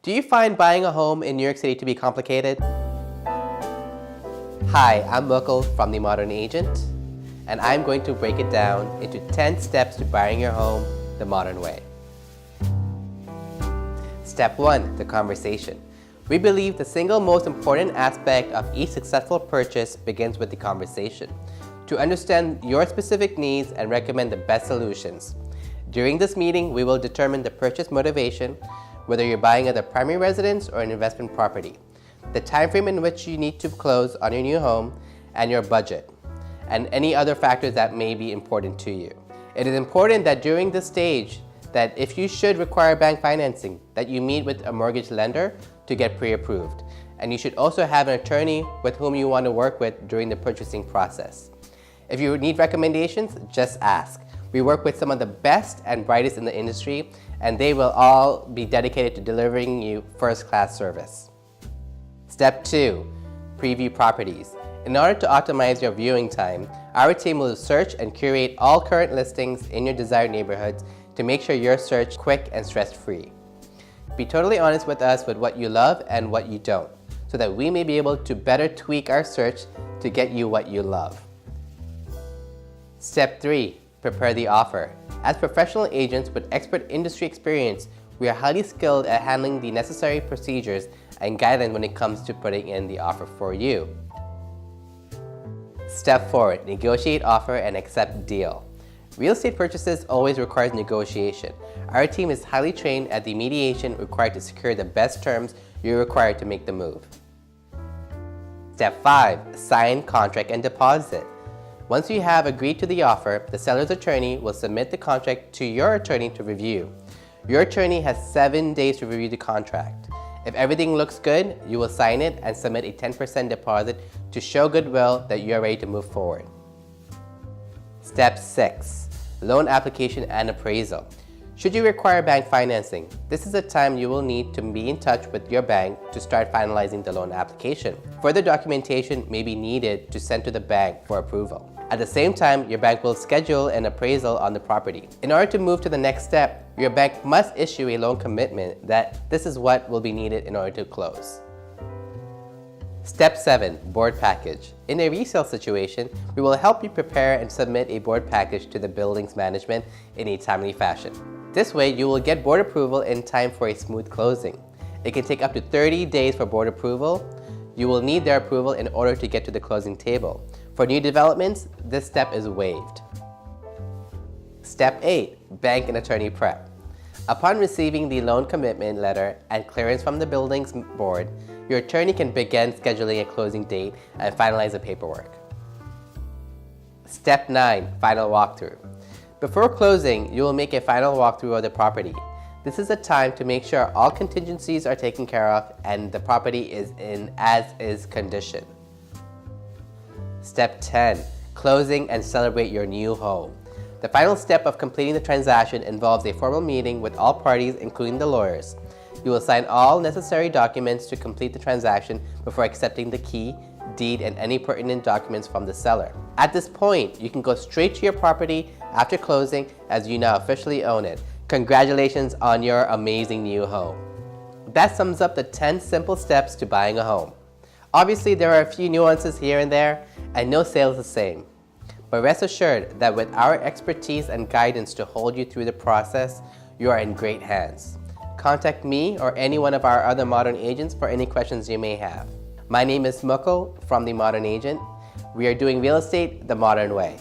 Do you find buying a home in New York City to be complicated? Hi, I'm Micky from The Modern Agent, and I'm going to break it down into 10 steps to buying your home the modern way. Step 1, the conversation. We believe the single most important aspect of each successful purchase begins with the conversation, to understand your specific needs and recommend the best solutions. During this meeting, we will determine the purchase motivation, whether you're buying as a primary residence or an investment property, the time frame in which you need to close on your new home, and your budget, and any other factors that may be important to you. It is important that during this stage, that if you should require bank financing, that you meet with a mortgage lender to get pre-approved. And you should also have an attorney with whom you want to work with during the purchasing process. If you need recommendations, just ask. We work with some of the best and brightest in the industry, and they will all be dedicated to delivering you first-class service. Step 2, preview properties. In order to optimize your viewing time, our team will search and curate all current listings in your desired neighborhoods to make sure your search quick and stress-free. Be totally honest with us with what you love and what you don't, so that we may be able to better tweak our search to get you what you love. Step 3, prepare the offer. As professional agents with expert industry experience, we are highly skilled at handling the necessary procedures and guidelines when it comes to putting in the offer for you. Step 4, negotiate offer and accept deal. Real estate purchases always requires negotiation. Our team is highly trained at the mediation required to secure the best terms you require to make the move. Step 5, sign contract and deposit. Once you have agreed to the offer, the seller's attorney will submit the contract to your attorney to review. Your attorney has 7 days to review the contract. If everything looks good, you will sign it and submit a 10% deposit to show goodwill that you are ready to move forward. Step 6, loan application and appraisal. Should you require bank financing, this is the time you will need to be in touch with your bank to start finalizing the loan application. Further documentation may be needed to send to the bank for approval. At the same time, your bank will schedule an appraisal on the property. In order to move to the next step, your bank must issue a loan commitment that this is what will be needed in order to close. Step 7, board package. In a resale situation, we will help you prepare and submit a board package to the building's management in a timely fashion. This way, you will get board approval in time for a smooth closing. It can take up to 30 days for board approval. You will need their approval in order to get to the closing table. For new developments, this step is waived. Step 8, bank and attorney prep. Upon receiving the loan commitment letter and clearance from the building's board, your attorney can begin scheduling a closing date and finalize the paperwork. Step 9, final walkthrough. Before closing, you will make a final walkthrough of the property. This is a time to make sure all contingencies are taken care of and the property is in as-is condition. Step 10, closing and celebrate your new home. The final step of completing the transaction involves a formal meeting with all parties, including the lawyers. You will sign all necessary documents to complete the transaction before accepting the key, deed, and any pertinent documents from the seller. At this point, you can go straight to your property after closing, as you now officially own it. Congratulations on your amazing new home. That sums up the 10 simple steps to buying a home. Obviously, there are a few nuances here and there, and no sale is the same. But rest assured that with our expertise and guidance to hold you through the process, you are in great hands. Contact me or any one of our other modern agents for any questions you may have. My name is Micky from The Modern Agent. We are doing real estate the modern way.